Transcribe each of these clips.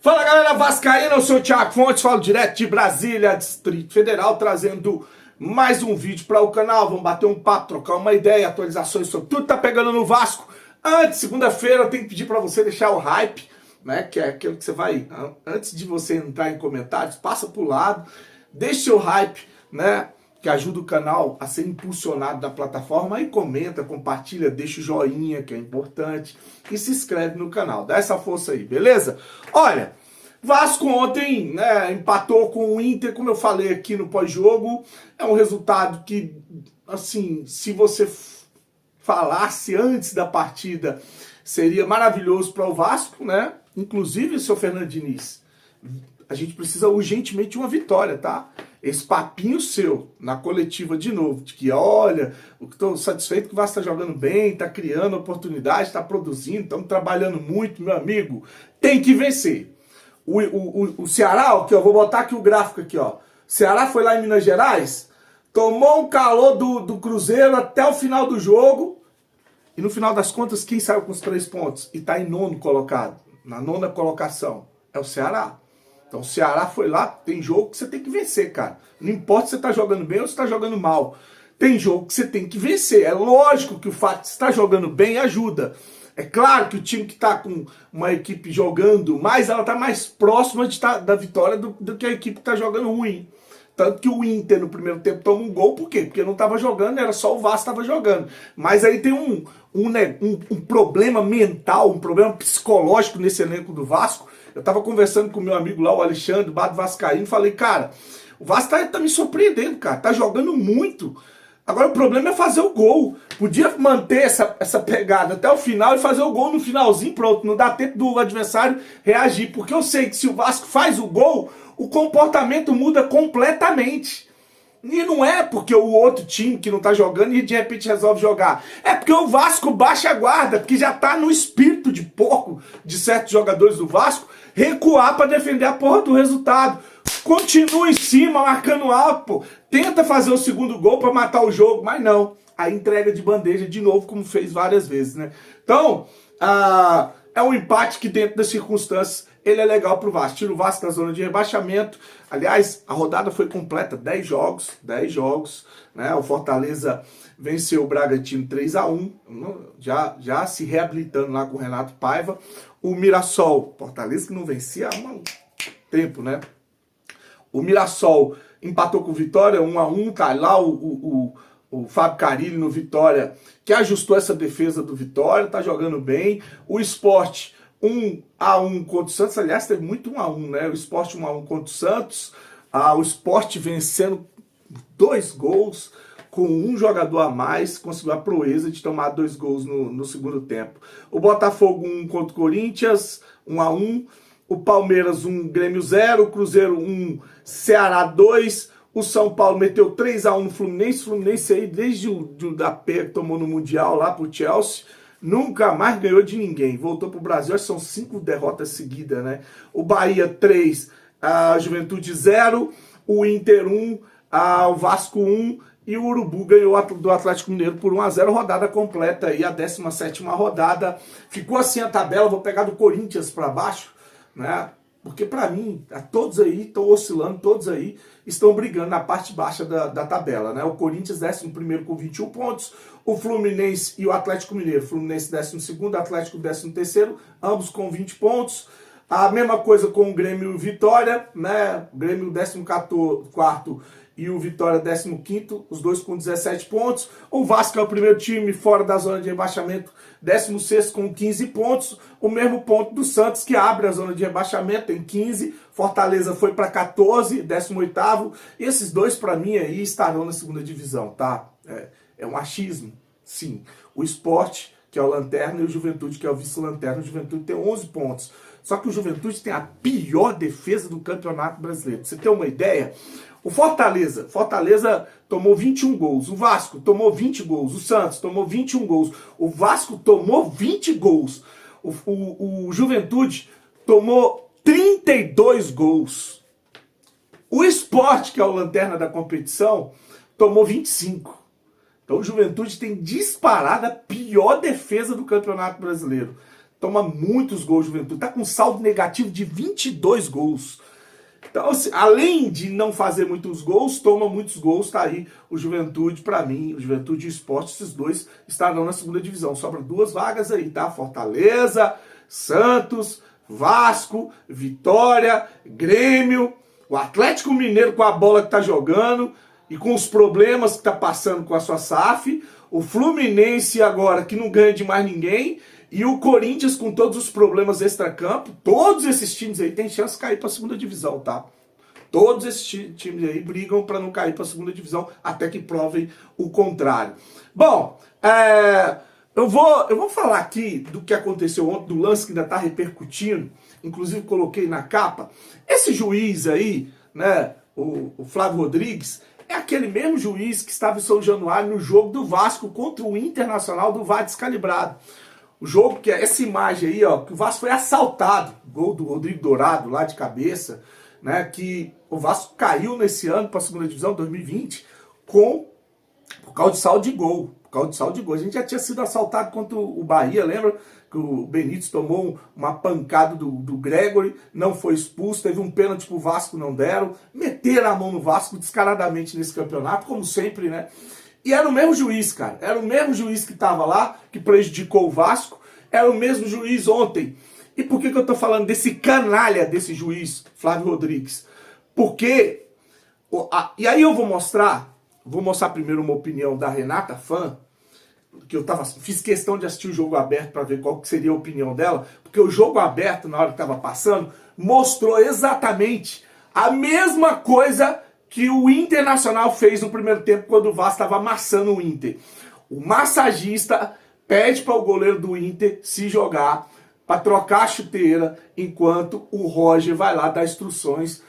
Fala galera vascaína, eu sou o Thiago Fontes, falo direto de Brasília, Distrito Federal, trazendo mais um vídeo para o canal. Vamos bater um papo, trocar uma ideia, atualizações sobre tudo que tá pegando no Vasco. Antes, segunda-feira, eu tenho que pedir para você deixar o hype, né, que é aquilo que você vai, antes de você entrar em comentários, passa pro lado, deixa seu hype, né, que ajuda o canal a ser impulsionado da plataforma, aí comenta, compartilha, deixa o joinha, que é importante, e se inscreve no canal, dá essa força aí, beleza? Olha, Vasco ontem, né, empatou com o Inter, como eu falei aqui no pós-jogo, é um resultado que, assim, se você falasse antes da partida, seria maravilhoso para o Vasco, né? Inclusive, seu Fernando Diniz, a gente precisa urgentemente de uma vitória, tá? Esse papinho seu, na coletiva de novo, de que, olha, estou satisfeito que o Vasco está jogando bem, está criando oportunidade, está produzindo, estamos trabalhando muito, meu amigo, tem que vencer. O Ceará, que eu vou botar aqui o gráfico aqui, ó. O Ceará foi lá em Minas Gerais, tomou um calor do Cruzeiro até o final do jogo, e no final das contas, quem saiu com os 3 pontos e está em nono colocado, na nona colocação, é o Ceará. Então o Ceará foi lá, tem jogo que você tem que vencer, cara. Não importa se você tá jogando bem ou se tá jogando mal. Tem jogo que você tem que vencer. É lógico que o fato de você estar jogando bem ajuda. É claro que o time que tá com uma equipe jogando mais, ela tá mais próxima da vitória do que a equipe que tá jogando ruim. Tanto que o Inter no primeiro tempo toma um gol, por quê? Porque não estava jogando, era só o Vasco que estava jogando. Mas aí tem um problema mental, um problema psicológico nesse elenco do Vasco. Eu estava conversando com o meu amigo lá, o Alexandre, Bado Vascaíno, falei, cara, o Vasco tá me surpreendendo, cara, tá jogando muito. Agora o problema é fazer o gol. Podia manter essa pegada até o final e fazer o gol no finalzinho, pronto. Não dá tempo do adversário reagir. Porque eu sei que se o Vasco faz o gol, o comportamento muda completamente. E não é porque o outro time que não tá jogando e de repente resolve jogar. É porque o Vasco baixa a guarda, porque já tá no espírito de porco de certos jogadores do Vasco recuar para defender a porra do resultado. Continua em cima, marcando alto, pô. Tenta fazer o segundo gol para matar o jogo, mas não. Aí entrega de bandeja de novo, como fez várias vezes, né? Então, é um empate que dentro das circunstâncias ele é legal pro Vasco. Tira o Vasco da zona de rebaixamento. Aliás, a rodada foi completa, 10 jogos, né? O Fortaleza venceu o Bragantino 3-1, já se reabilitando lá com o Renato Paiva. O Mirassol, Fortaleza que não vencia há um tempo, né? O Mirassol empatou com o Vitória 1-1, tá lá o Fábio Carille no Vitória, que ajustou essa defesa do Vitória, tá jogando bem. O Sport 1-1 contra o Santos, aliás, teve muito 1-1, né? O Sport 1-1 contra o Santos, o Sport vencendo 2 gols, com um jogador a mais, conseguiu a proeza de tomar 2 gols no segundo tempo. O Botafogo 1 contra o Corinthians, 1-1. O Palmeiras 1, Grêmio 0, o Cruzeiro 1, Ceará 2, o São Paulo meteu 3-1 no Fluminense. Fluminense aí, desde da P que tomou no Mundial lá pro Chelsea, nunca mais ganhou de ninguém. Voltou pro Brasil, acho que são 5 derrotas seguidas, né? O Bahia 3, a Juventude 0, o Inter 1, o Vasco 1, e o Urubu ganhou do Atlético Mineiro por 1-0, rodada completa aí, a 17ª rodada. Ficou assim a tabela, vou pegar do Corinthians para baixo, né? Porque para mim, todos aí estão oscilando, todos aí estão brigando na parte baixa da tabela, né? O Corinthians 11º com 21 pontos, o Fluminense e o Atlético Mineiro, Fluminense 12º, Atlético 13º, ambos com 20 pontos. A mesma coisa com o Grêmio e o Vitória, né? O Grêmio 14º e o Vitória 15º, os dois com 17 pontos. O Vasco é o primeiro time fora da zona de rebaixamento, 16º com 15 pontos. O mesmo ponto do Santos, que abre a zona de rebaixamento, tem 15. Fortaleza foi para 14, 18º. E esses dois, para mim, aí estarão na segunda divisão, tá? É um achismo, sim. O Sport, que é o lanterna, e o Juventude, que é o vice-lanterna. O Juventude tem 11 pontos. Só que o Juventude tem a pior defesa do Campeonato Brasileiro. Pra você ter uma ideia, o Fortaleza tomou 21 gols, o Vasco tomou 20 gols, o Santos tomou 21 gols, o Vasco tomou 20 gols, o Juventude tomou 32 gols. O Sport, que é o lanterna da competição, tomou 25. Então o Juventude tem disparada a pior defesa do Campeonato Brasileiro. Toma muitos gols, Juventude. Tá com saldo negativo de 22 gols. Então, assim, além de não fazer muitos gols, toma muitos gols. Tá aí o Juventude, pra mim, o Juventude e o Sport, esses dois estarão na segunda divisão. Sobram 2 vagas aí, tá? Fortaleza, Santos, Vasco, Vitória, Grêmio, o Atlético Mineiro com a bola que tá jogando e com os problemas que tá passando com a sua SAF, o Fluminense agora que não ganha de mais ninguém e o Corinthians com todos os problemas extracampo. Todos esses times aí têm chance de cair para a segunda divisão, tá? Todos esses times aí brigam para não cair para a segunda divisão até que provem o contrário. Bom, eu vou falar aqui do que aconteceu ontem, do lance que ainda está repercutindo, inclusive coloquei na capa. Esse juiz aí, né, o Flávio Rodrigues, é aquele mesmo juiz que estava em São Januário no jogo do Vasco contra o Internacional do VAR descalibrado. O jogo, que é essa imagem aí, ó, que o Vasco foi assaltado, gol do Rodrigo Dourado lá de cabeça, né, que o Vasco caiu nesse ano para a segunda divisão, 2020, por causa de saldo de gol. Por causa de saldo de gol. A gente já tinha sido assaltado contra o Bahia, lembra? Que o Benítez tomou uma pancada do Gregory, não foi expulso, teve um pênalti pro Vasco, não deram. Meteram a mão no Vasco descaradamente nesse campeonato, como sempre, né? E era o mesmo juiz, cara. Era o mesmo juiz que tava lá, que prejudicou o Vasco. Era o mesmo juiz ontem. E por que eu tô falando desse canalha, desse juiz, Flávio Rodrigues? Porque... E aí eu vou mostrar primeiro uma opinião da Renata Fã, que fiz questão de assistir o jogo aberto para ver qual que seria a opinião dela, porque o jogo aberto, na hora que estava passando, mostrou exatamente a mesma coisa que o Internacional fez no primeiro tempo, quando o Vasco estava amassando o Inter. O massagista pede para o goleiro do Inter se jogar, para trocar a chuteira, enquanto o Roger vai lá dar instruções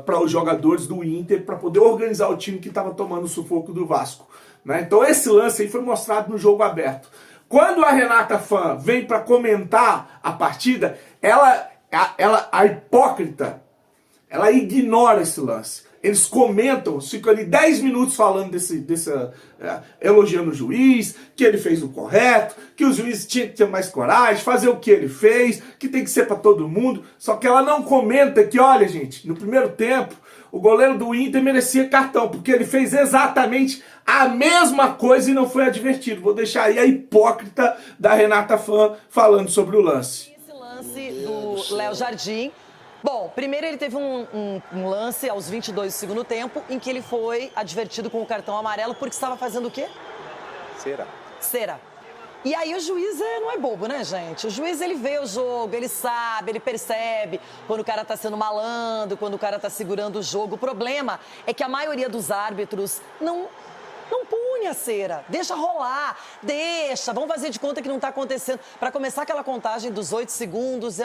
para os jogadores do Inter, para poder organizar o time que estava tomando o sufoco do Vasco. Né? Então esse lance aí foi mostrado no jogo aberto. Quando a Renata Fã vem para comentar a partida, a hipócrita, ela ignora esse lance. Eles comentam, ficam ali 10 minutos falando elogiando o juiz, que ele fez o correto, que o juiz tinha que ter mais coragem, fazer o que ele fez, que tem que ser para todo mundo. Só que ela não comenta que, olha, gente, no primeiro tempo, o goleiro do Inter merecia cartão, porque ele fez exatamente a mesma coisa e não foi advertido. Vou deixar aí a hipócrita da Renata Fã falando sobre o lance. Esse lance do Léo Jardim. Bom, primeiro ele teve um lance aos 22 do segundo tempo, em que ele foi advertido com o cartão amarelo porque estava fazendo o quê? Cera. E aí o juiz não é bobo, né, gente? O juiz, ele vê o jogo, ele sabe, ele percebe quando o cara tá sendo malandro, quando o cara tá segurando o jogo. O problema é que a maioria dos árbitros não pune a cera, deixa rolar, vamos fazer de conta que não tá acontecendo. Para começar aquela contagem dos 8 segundos,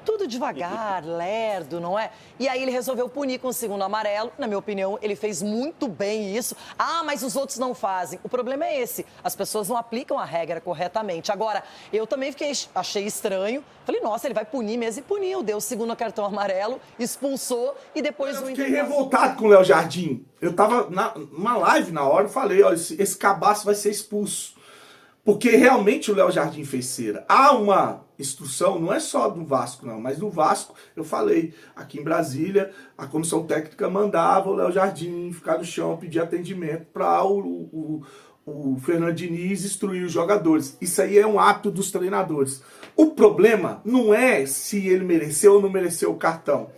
tudo devagar, lerdo, não é? E aí ele resolveu punir com o segundo amarelo. Na minha opinião, ele fez muito bem isso. Ah, mas os outros não fazem. O problema é esse. As pessoas não aplicam a regra corretamente. Agora, eu também achei estranho. Falei, nossa, ele vai punir mesmo. E puniu. Deu o segundo cartão amarelo, expulsou e depois... Eu fiquei revoltado com o Léo Jardim. Eu tava numa live na hora e falei, ó, esse cabaço vai ser expulso. Porque realmente o Léo Jardim fez cera. Há uma instrução, não é só do Vasco não, mas no Vasco, eu falei, aqui em Brasília, a comissão técnica mandava o Léo Jardim ficar no chão, pedir atendimento para o Fernando Diniz instruir os jogadores. Isso aí é um hábito dos treinadores. O problema não é se ele mereceu ou não mereceu o cartão.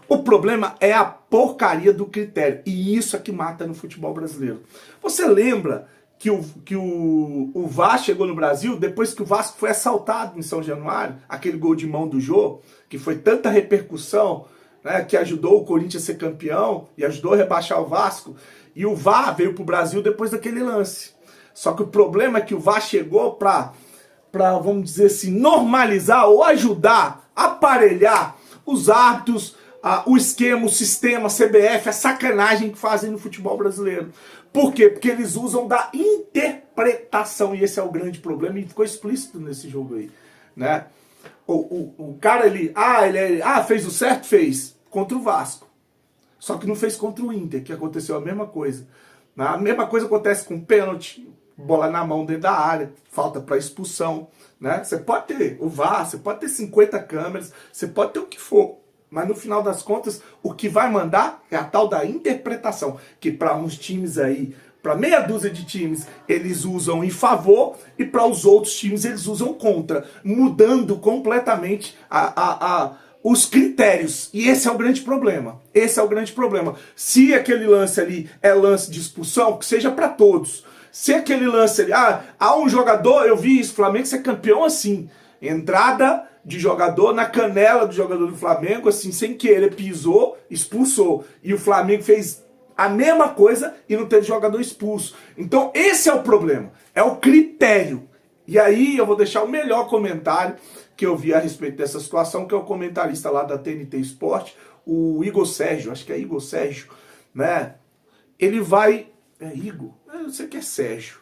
O problema é a porcaria do critério. E isso é que mata no futebol brasileiro. Você lembra que o Vasco chegou no Brasil depois que o Vasco foi assaltado em São Januário, aquele gol de mão do Jô, que foi tanta repercussão, né, que ajudou o Corinthians a ser campeão e ajudou a rebaixar o Vasco, e o VAR veio pro Brasil depois daquele lance. Só que o problema é que o VAR chegou para, vamos dizer assim, normalizar ou ajudar, aparelhar os árbitros, o esquema, o sistema, a CBF, a sacanagem que fazem no futebol brasileiro. Por quê? Porque eles usam da interpretação, e esse é o grande problema, e ficou explícito nesse jogo aí, né? O cara, ele fez o certo? Fez, contra o Vasco. Só que não fez contra o Inter, que aconteceu a mesma coisa. A mesma coisa acontece com pênalti, bola na mão dentro da área, falta para expulsão, né? Você pode ter o VAR, você pode ter 50 câmeras, você pode ter o que for. Mas no final das contas, o que vai mandar é a tal da interpretação, que para uns times aí, para meia dúzia de times, eles usam em favor e para os outros times eles usam contra, mudando completamente os critérios. E esse é o grande problema. Esse é o grande problema. Se aquele lance ali é lance de expulsão, que seja para todos. Se aquele lance ali, há um jogador, eu vi isso, Flamengo ser campeão assim, entrada de jogador na canela do jogador do Flamengo, assim, sem querer, pisou, expulsou. E o Flamengo fez a mesma coisa e não teve jogador expulso. Então esse é o problema, é o critério. E aí eu vou deixar o melhor comentário que eu vi a respeito dessa situação, que é o comentarista lá da TNT Sport, o Igor Sérgio, acho que é Igor Sérgio, né? Ele vai... É Igor? Eu sei que é Sérgio.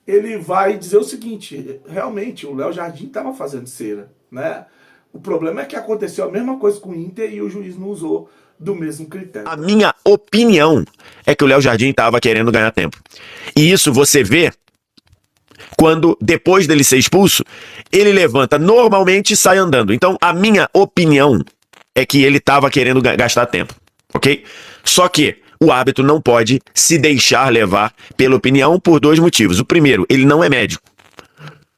Ele vai dizer o seguinte, realmente, o Léo Jardim estava fazendo cera, né? O problema é que aconteceu a mesma coisa com o Inter e o juiz não usou do mesmo critério. A minha opinião é que o Léo Jardim estava querendo ganhar tempo. E isso você vê quando, depois dele ser expulso, ele levanta normalmente e sai andando. Então, a minha opinião é que ele estava querendo gastar tempo, ok? Só que o árbitro não pode se deixar levar pela opinião por dois motivos. O primeiro, ele não é médico.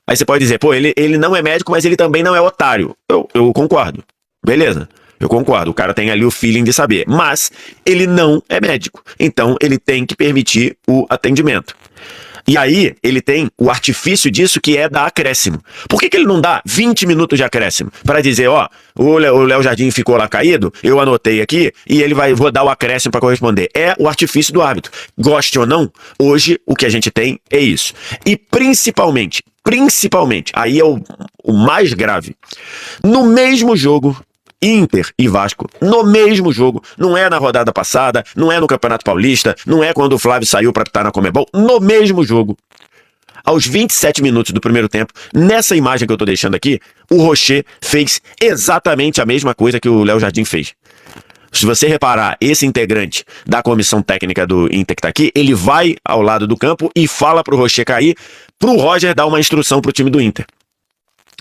Aí você pode dizer, pô, ele não é médico, mas ele também não é otário. Eu concordo. Beleza, eu concordo. O cara tem ali o feeling de saber. Mas ele não é médico. Então ele tem que permitir o atendimento. E aí, ele tem o artifício disso que é dar acréscimo. Por que ele não dá 20 minutos de acréscimo? Para dizer, ó, o Léo Jardim ficou lá caído, eu anotei aqui, e vou dar o acréscimo para corresponder. É o artifício do árbitro. Goste ou não, hoje o que a gente tem é isso. E principalmente, aí é o mais grave. No mesmo jogo, Inter e Vasco, no mesmo jogo, não é na rodada passada, não é no Campeonato Paulista, não é quando o Flávio saiu para estar na Conmebol, no mesmo jogo, aos 27 minutos do primeiro tempo, nessa imagem que eu tô deixando aqui, o Rocher fez exatamente a mesma coisa que o Léo Jardim fez. Se você reparar, esse integrante da comissão técnica do Inter que tá aqui, ele vai ao lado do campo e fala pro Rocher cair, pro Roger dar uma instrução pro time do Inter.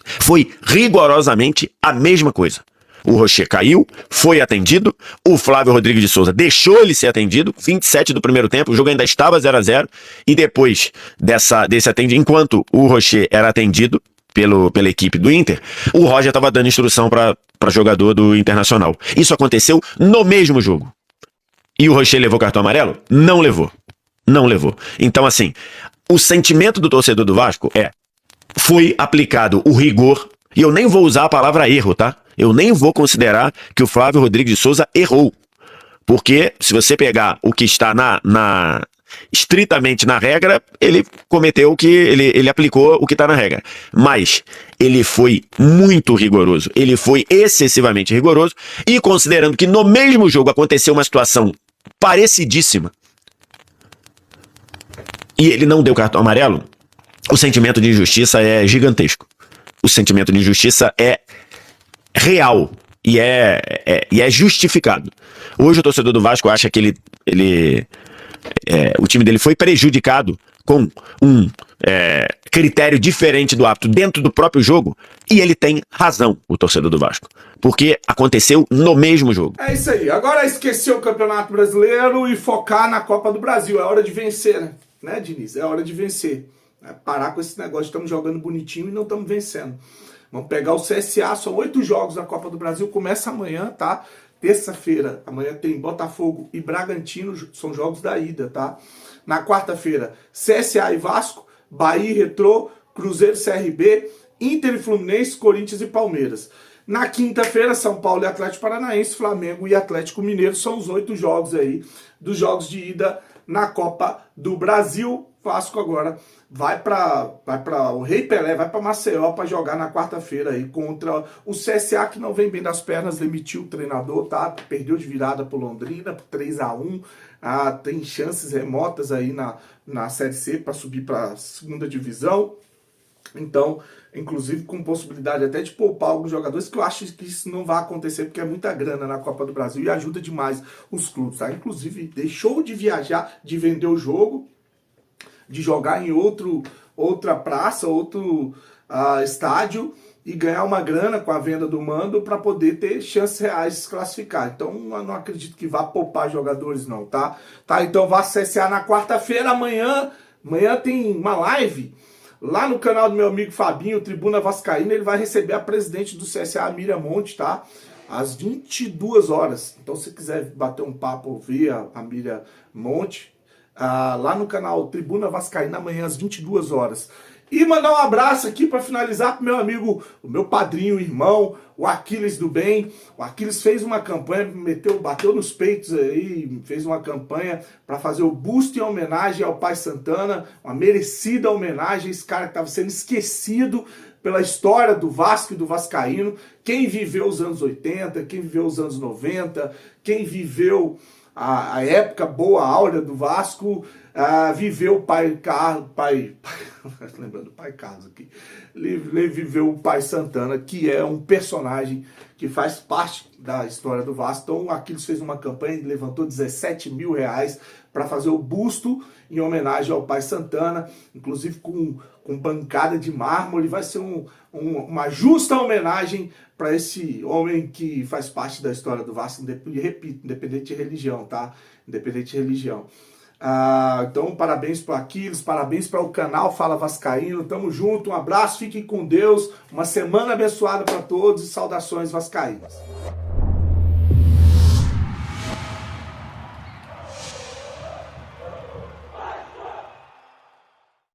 Foi rigorosamente a mesma coisa. O Rocher caiu, foi atendido, o Flávio Rodrigues de Souza deixou ele ser atendido, 27 do primeiro tempo, o jogo ainda estava 0-0, e depois desse atendimento, enquanto o Rocher era atendido pela equipe do Inter, o Roger estava dando instrução para jogador do Internacional. Isso aconteceu no mesmo jogo. E o Rocher levou cartão amarelo? Não levou. Não levou. Então, assim, o sentimento do torcedor do Vasco foi aplicado o rigor, e eu nem vou usar a palavra erro, tá? Eu nem vou considerar que o Flávio Rodrigues de Souza errou. Porque se você pegar o que está estritamente na regra, ele cometeu ele aplicou o que está na regra. Mas ele foi muito rigoroso. Ele foi excessivamente rigoroso. E considerando que no mesmo jogo aconteceu uma situação parecidíssima e ele não deu cartão amarelo, o sentimento de injustiça é gigantesco. O sentimento de injustiça é real e é justificado. Hoje o torcedor do Vasco acha que o time dele foi prejudicado com um critério diferente do árbitro dentro do próprio jogo, e ele tem razão, o torcedor do Vasco, porque aconteceu no mesmo jogo. É isso aí, agora esquecer o Campeonato Brasileiro e focar na Copa do Brasil. É hora de vencer, né, Diniz? É hora de vencer. Parar com esse negócio, estamos jogando bonitinho e não estamos vencendo. Vamos pegar o CSA, são 8 jogos na Copa do Brasil, começa amanhã, tá? Terça-feira, amanhã tem Botafogo e Bragantino, são jogos da ida, tá? Na quarta-feira, CSA e Vasco, Bahia e Retrô, Cruzeiro e CRB, Inter e Fluminense, Corinthians e Palmeiras. Na quinta-feira, São Paulo e Atlético Paranaense, Flamengo e Atlético Mineiro, são os 8 jogos aí, dos jogos de ida na Copa do Brasil. Vasco agora vai para o Rei Pelé, vai para Maceió para jogar na quarta-feira aí contra o CSA, que não vem bem das pernas, demitiu o treinador, tá? Perdeu de virada pro Londrina, por 3-1. Tem chances remotas aí na Série C para subir para a segunda divisão. Então, inclusive com possibilidade até de poupar alguns jogadores, que eu acho que isso não vai acontecer, porque é muita grana na Copa do Brasil e ajuda demais os clubes, tá? Inclusive, deixou de viajar, de vender o jogo, de jogar em outra praça, estádio e ganhar uma grana com a venda do mando para poder ter chances reais de se classificar. Então, eu não acredito que vá poupar jogadores não, tá? Então, Vasco CSA na quarta-feira, amanhã tem uma live lá no canal do meu amigo Fabinho, Tribuna Vascaína. Ele vai receber a presidente do CSA, a Miriam Monte, tá? Às 22 horas. Então, se quiser bater um papo, ouvir a Miriam Monte, lá no canal Tribuna Vascaína, amanhã às 22 horas. E mandar um abraço aqui para finalizar pro meu amigo, o meu padrinho, irmão, o Aquiles do Bem. O Aquiles fez uma campanha, bateu nos peitos aí, fez uma campanha para fazer o busto em homenagem ao Pai Santana, uma merecida homenagem, esse cara que estava sendo esquecido pela história do Vasco e do Vascaíno. Quem viveu os anos 80, quem viveu os anos 90, quem viveu a época boa, áurea do Vasco, viveu o pai Carlos, lembrando do pai Carlos aqui, viveu o Pai Santana, que é um personagem que faz parte da história do Vasco. Então o Aquiles fez uma campanha e levantou 17 mil reais para fazer o busto em homenagem ao Pai Santana, inclusive com bancada de mármore. Vai ser uma justa homenagem para esse homem que faz parte da história do Vasco, repito, independente de religião, tá? Independente de religião. Então, parabéns para o Aquiles, parabéns para o canal Fala Vascaíno, tamo junto, um abraço, fiquem com Deus, uma semana abençoada para todos e saudações vascaínas.